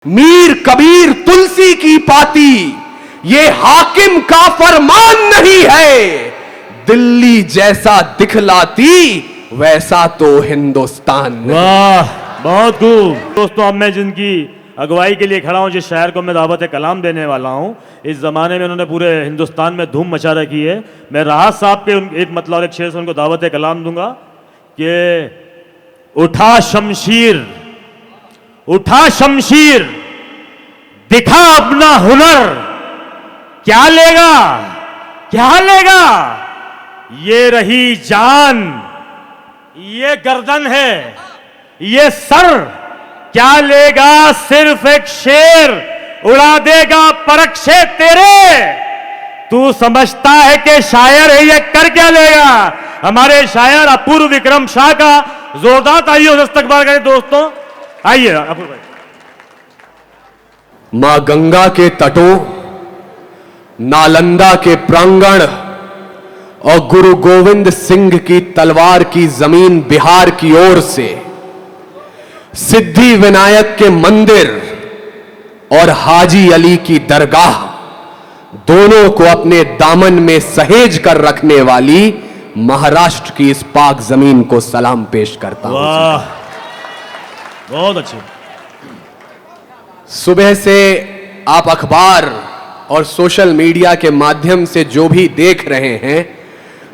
मीर कबीर तुलसी की पाती, ये हाकिम का फरमान नहीं है। दिल्ली जैसा दिखलाती वैसा तो हिंदुस्तान नहीं। वाह, बहुत खूब। दोस्तों, अब मैं जिनकी अगुवाई के लिए खड़ा हूं, जिस शायर को मैं दावत कलाम देने वाला हूं, इस जमाने में उन्होंने पूरे हिंदुस्तान में धूम मचा रखी है। मैं राहत साहब के एक मतलब और एक शेर से उनको दावत कलाम दूंगा कि उठा शमशीर, उठा शमशीर, दिखा अपना हुनर, क्या लेगा, क्या लेगा, ये रही जान, ये गर्दन है, ये सर, क्या लेगा, सिर्फ एक शेर उड़ा देगा परख से तेरे। तू समझता है कि शायर है, ये कर क्या लेगा। हमारे शायर अपूर्व विक्रम शाह का जोरदार तालियों से इस्तकबाल करें। दोस्तों आइए अपूर्व भाई। मां गंगा के तटों, नालंदा के प्रांगण और गुरु गोविंद सिंह की तलवार की जमीन बिहार की ओर से सिद्धि विनायक के मंदिर और हाजी अली की दरगाह दोनों को अपने दामन में सहेज कर रखने वाली महाराष्ट्र की इस पाक जमीन को सलाम पेश करता हूं। वाह, बहुत अच्छे। सुबह से आप अखबार और सोशल मीडिया के माध्यम से जो भी देख रहे हैं,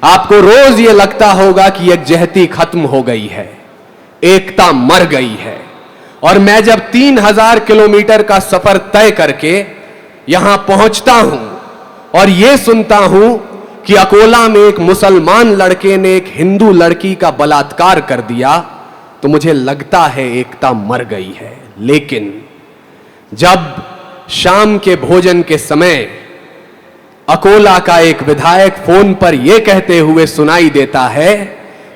आपको रोज यह लगता होगा कि यकजहती खत्म हो गई है, एकता मर गई है। और मैं जब 3000 किलोमीटर का सफर तय करके यहां पहुंचता हूं और यह सुनता हूं कि अकोला में एक मुसलमान लड़के ने एक हिंदू लड़की का बलात्कार कर दिया, तो मुझे लगता है एकता मर गई है। लेकिन जब शाम के भोजन के समय अकोला का एक विधायक फोन पर यह कहते हुए सुनाई देता है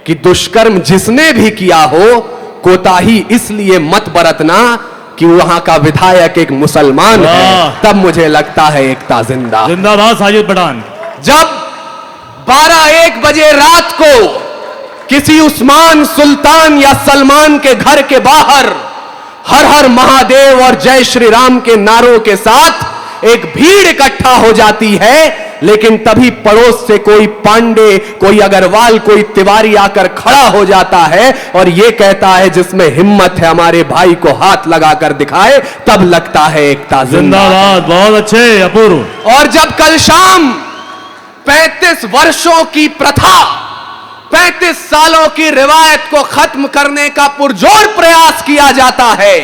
कि दुष्कर्म जिसने भी किया हो, कोताही इसलिए मत बरतना कि वहां का विधायक एक मुसलमान है, तब मुझे लगता है एकता जिंदा। जिंदाबाद साजिद पठान। जब 12-1 बजे रात को किसी उस्मान, सुल्तान या सलमान के घर के बाहर हर हर महादेव और जय श्री राम के नारों के साथ एक भीड़ इकट्ठा हो जाती है, लेकिन तभी पड़ोस से कोई पांडे, कोई अग्रवाल, कोई तिवारी आकर खड़ा हो जाता है और यह कहता है जिसमें हिम्मत है हमारे भाई को हाथ लगाकर दिखाए, तब लगता है एकता जिंदाबाद। बहुत अच्छे अपूर्व। और जब कल शाम 35 वर्षों की प्रथा, 35 सालों की रिवायत को खत्म करने का पुरजोर प्रयास किया जाता है,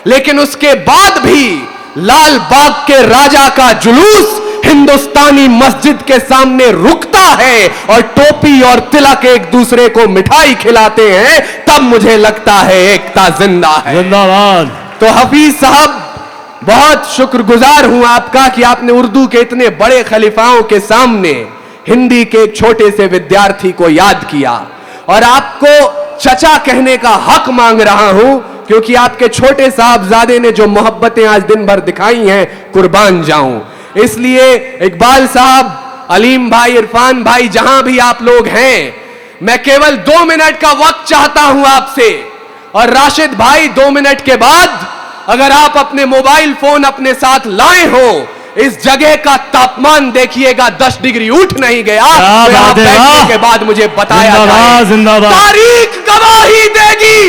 लेकिन उसके बाद भी लाल बाग के राजा का जुलूस हिंदुस्तानी मस्जिद के सामने रुकता है और टोपी और तिलक एक दूसरे को मिठाई खिलाते हैं, तब मुझे लगता है एकता जिंदा है। जिंदाबाद। तो हफीज साहब, बहुत शुक्रगुजार हूं आपका कि आपने उर्दू के इतने बड़े खलीफाओं के सामने हिंदी के एक छोटे से विद्यार्थी को याद किया। और आपको चचा कहने का हक मांग रहा हूं, क्योंकि आपके छोटे साहबजादे ने जो मोहब्बतें आज दिन भर दिखाई हैं, कुर्बान जाऊं। इसलिए इकबाल साहब, अलीम भाई, इरफान भाई, जहां भी आप लोग हैं, मैं केवल 2 मिनट का वक्त चाहता हूं आपसे। और राशिद भाई, 2 मिनट के बाद अगर आप अपने मोबाइल फोन अपने साथ लाए हो, इस जगह का तापमान देखिएगा 10 डिग्री उठ नहीं गया, तो यहां बैठने के बाद मुझे बताया जाए। जिंदाबाद। तारीख गवाही देगी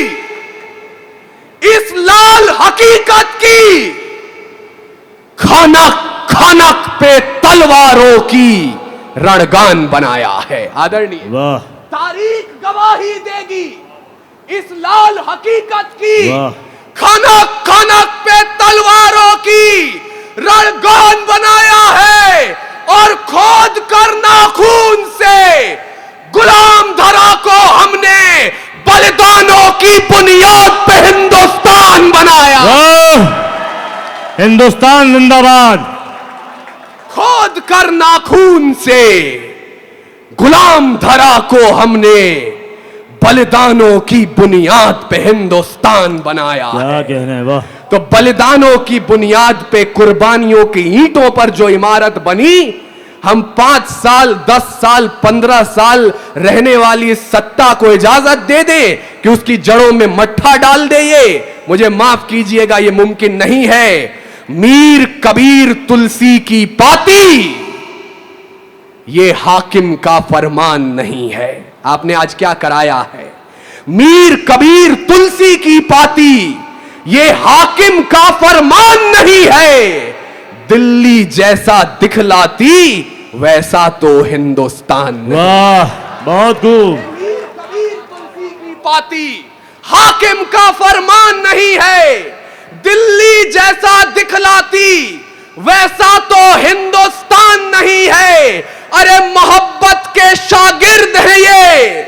इस लाल हकीकत की, खनक खनक पे तलवारों की रणगान बनाया है। आदरणीय, वाह, तारीख गवाही देगी इस लाल हकीकत की, वाह, खनक खनक पे तलवारों की रणगान बनाया है। और खोद कर नाखून से गुलाम धरा को हमने बलिदानों की बुनियाद पे हिंदुस्तान बनाया। हिंदुस्तान जिंदाबाद। खोद कर नाखून से गुलाम धरा को हमने बलिदानों की बुनियाद पे हिंदुस्तान बनाया। क्या कहने हैं, वाह। तो बलिदानों की बुनियाद पे, कुर्बानियों की ईंटों पर जो इमारत बनी, हम 5 साल, 10 साल, 15 साल रहने वाली इस सत्ता को इजाजत दे दें कि उसकी जड़ों में मट्ठा डाल दे, ये मुझे माफ कीजिएगा, ये मुमकिन नहीं है। मीर कबीर तुलसी की पाती, ये हाकिम का फरमान नहीं है। आपने आज क्या कराया है? मीर कबीर तुलसी की पाती, ये हाकिम का फरमान नहीं है। दिल्ली जैसा दिखलाती, वैसा तो हिंदुस्तान नहीं। वाह, बहुत खूब। मीर कबीर तुलसी की पाती, हाकिम का फरमान नहीं है। दिल्ली जैसा दिखलाती, वैसा तो हिंदुस्तान नहीं है। अरे मोहब्बत के शागिर्द हैं ये,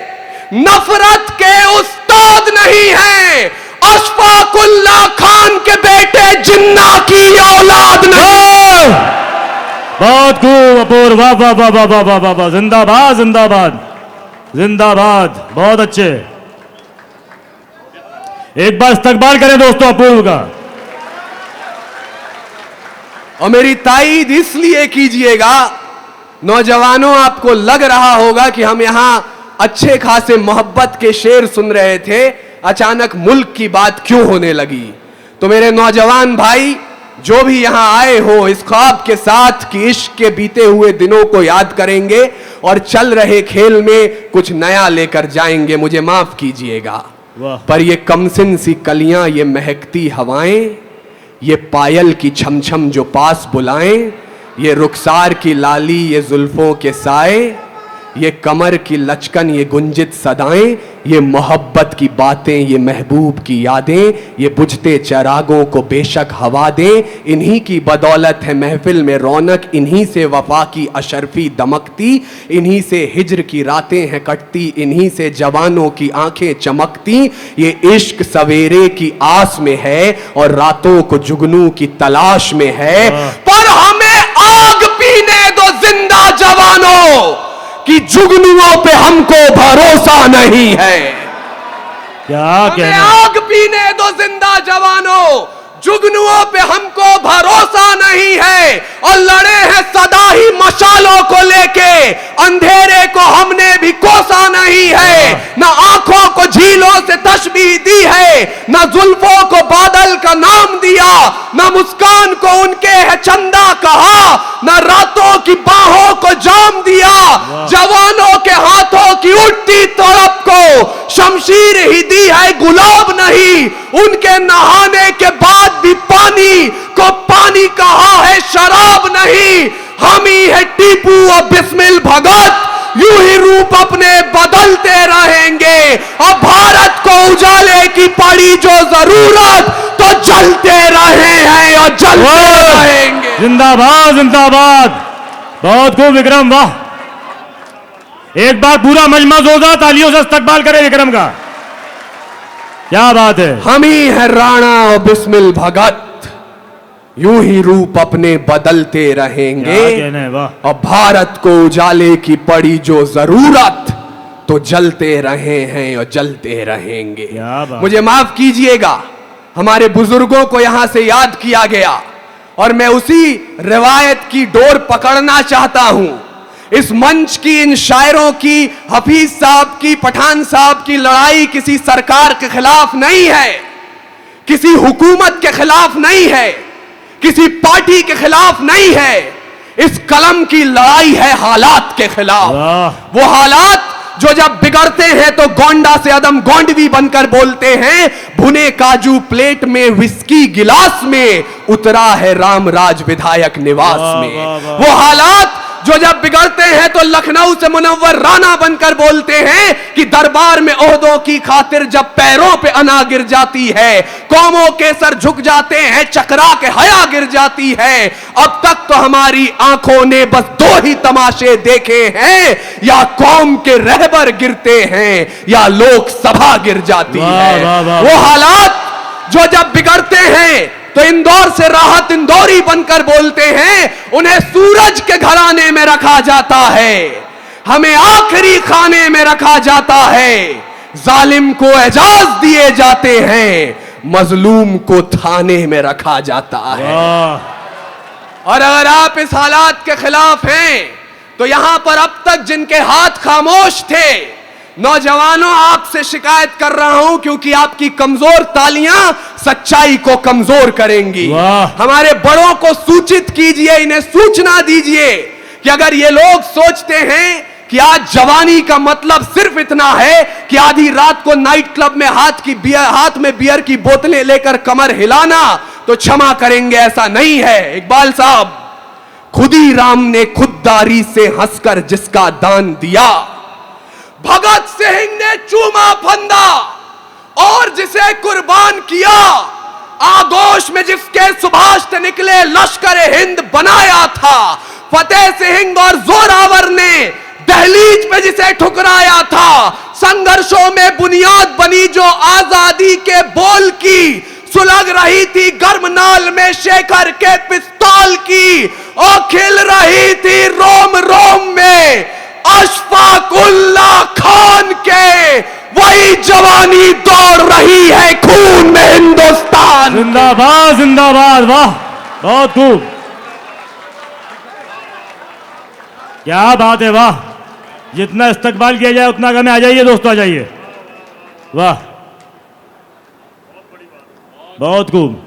नफरत के उस्ताद नहीं है। अशफाकुल्ला खान के बेटे जिन्ना की औलाद नहीं। बहुत खूब अपूर्व, वाह वाह वाह वाह वाह वाह वाह, जिंदाबाद जिंदाबाद जिंदाबाद, बहुत अच्छे। एक बार इस्तकबाल करें दोस्तों अपूर्व का। और मेरी ताईद इसलिए कीजिएगा, नौजवानों, आपको लग रहा होगा कि हम यहां अच्छे खासे मोहब्बत के शेर सुन रहे थे, अचानक मुल्क की बात क्यों होने लगी। तो मेरे नौजवान भाई, जो भी यहां आए हो इस ख्वाब के साथ कि इश्क के बीते हुए दिनों को याद करेंगे और चल रहे खेल में कुछ नया लेकर जाएंगे, मुझे माफ कीजिएगा, पर ये कमसिन सी कलियां, ये महकती हवाएं, ये पायल की छमछम जो पास बुलाएं, ये रुखसार की लाली, ये जुल्फों के साए, ये कमर की लचकन, ये गुंजित सदाएं, ये मोहब्बत की बातें, ये महबूब की यादें, ये बुझते चिरागों को बेशक हवा दें। इन्हीं की बदौलत है महफिल में रौनक, इन्हीं से वफा की अशरफी दमकती, इन्हीं से हिज्र की रातें हैं कटती, इन्हीं से जवानों की आंखें चमकती। ये इश्क सवेरे की आस में है और रातों को जुगनू की तलाश में है। पर हमें आग पीने दो जिंदा जवानों, कि जुगनुओं पे हमको भरोसा नहीं है। क्या हमें आग पीने दो जिंदा जवानों, जुगनुओं पे हमको भरोसा नहीं है। और लड़े हैं सदा ही मशालों को लेके, अंधेरे को हमने भी कोसा नहीं है। ना आंखों को झीलों से तशबीह दी है, ना जुल्फों को बादल का नाम दिया, ना मुस्कान को उनके है चंदा कहा, ना रातों की बाहों को जाम दिया। जवानों के हाथों की उठती तड़प को शमशीर ही दी है, गुलाब नहीं। उनके नहाने के बाद भी पानी को पानी कहा है, शराब नहीं। हम ही है टीपू और बिस्मिल भगत, यूं ही रूप अपने बदलते रहेंगे। और भारत को उजाले की पड़ी जो जरूरत, तो जलते रहे हैं और जलते रहेंगे। जिंदाबाद जिंदाबाद, बहुत खूब विक्रम, वाह। एक बार पूरा मजमा जोरदार तालियों से इस्तकबाल करे विक्रम का, क्या बात है। हम ही है राणा और बिस्मिल भगत, यूं ही रूप अपने बदलते रहेंगे। वाह। और भारत को उजाले की पड़ी जो जरूरत, तो जलते रहे हैं और जलते रहेंगे। मुझे माफ कीजिएगा, हमारे बुजुर्गों को यहां से याद किया गया और मैं उसी रिवायत की डोर पकड़ना चाहता हूं। इस मंच की, इन शायरों की, हफीज साहब की, पठान साहब की लड़ाई किसी सरकार के खिलाफ नहीं है, किसी हुकूमत के खिलाफ नहीं है, किसी पार्टी के खिलाफ नहीं है। इस कलम की लड़ाई है हालात के खिलाफ। वो हालात जो जब बिगड़ते हैं तो गोंडा से अदम गोंडवी बनकर बोलते हैं, भुने काजू प्लेट में, विस्की गिलास में, उतरा है रामराज विधायक निवास में। वो हालात जो जब बिगड़ते हैं तो लखनऊ से मुनव्वर राना बनकर बोलते हैं कि दरबार में ओहदों की खातिर जब पैरों पे अना गिर जाती है, कौमों के सर झुक जाते हैं, चकरा के हया गिर जाती है। अब तक तो हमारी आंखों ने बस 2 ही तमाशे देखे हैं, या कौम के रहबर गिरते हैं या लोकसभा गिर जाती है। वो हालात जो जब बिगड़ते हैं तो इंदौर से राहत इंदौरी बनकर बोलते हैं, उन्हें सूरज के घराने में रखा जाता है, हमें आखिरी खाने में रखा जाता है। जालिम को एजाज दिए जाते हैं, मजलूम को थाने में रखा जाता है। और अगर आप इस हालात के खिलाफ हैं तो यहां पर अब तक जिनके हाथ खामोश थे, नौजवानों आपसे शिकायत कर रहा हूं, क्योंकि आपकी कमजोर तालियां सच्चाई को कमजोर करेंगी। हमारे बड़ों को सूचित कीजिए, इन्हें सूचना दीजिए कि अगर ये लोग सोचते हैं कि आज जवानी का मतलब सिर्फ इतना है कि आधी रात को नाइट क्लब में हाथ में बियर की बोतलें लेकर कमर हिलाना, तो क्षमा करेंगे, ऐसा नहीं है। इकबाल साहब, खुदीराम ने खुददारी से हंसकर जिसका दान दिया, भगत सिंह ने चूमा फंदा और जिसे कुर्बान किया, आगोश में जिसके सुभाष से निकले लश्कर हिंद बनाया था, फतेह सिंह और जोरावर ने दहलीज पे जिसे ठुकराया था, संघर्षों में बुनियाद बनी जो आजादी के बोल की, सुलग रही थी गर्म नाल में शेखर के पिस्तौल की, और खिल रही थी रोम रोम में अशफाकुल्लाह खान के, वही जवानी दौड़ रही है खून में हिंदुस्तान। जिंदाबाद जिंदाबाद, वाह बहुत खूब, क्या बात है, वाह। जितना इस्तकबाल किया जाए उतना कम है। आ जाइए दोस्तों, आ जाइए, वाह बहुत खूब।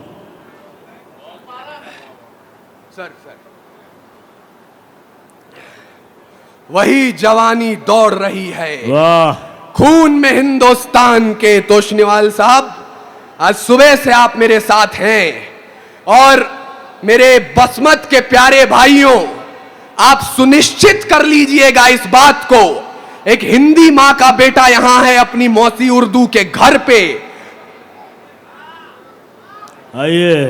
सर वही जवानी दौड़ रही है वाह खून में हिंदुस्तान के। तोशनीवाल साहब, आज सुबह से आप मेरे साथ हैं, और मेरे बसमत के प्यारे भाइयों, आप सुनिश्चित कर लीजिएगा इस बात को, एक हिंदी मां का बेटा यहां है अपनी मौसी उर्दू के घर पे। आइए।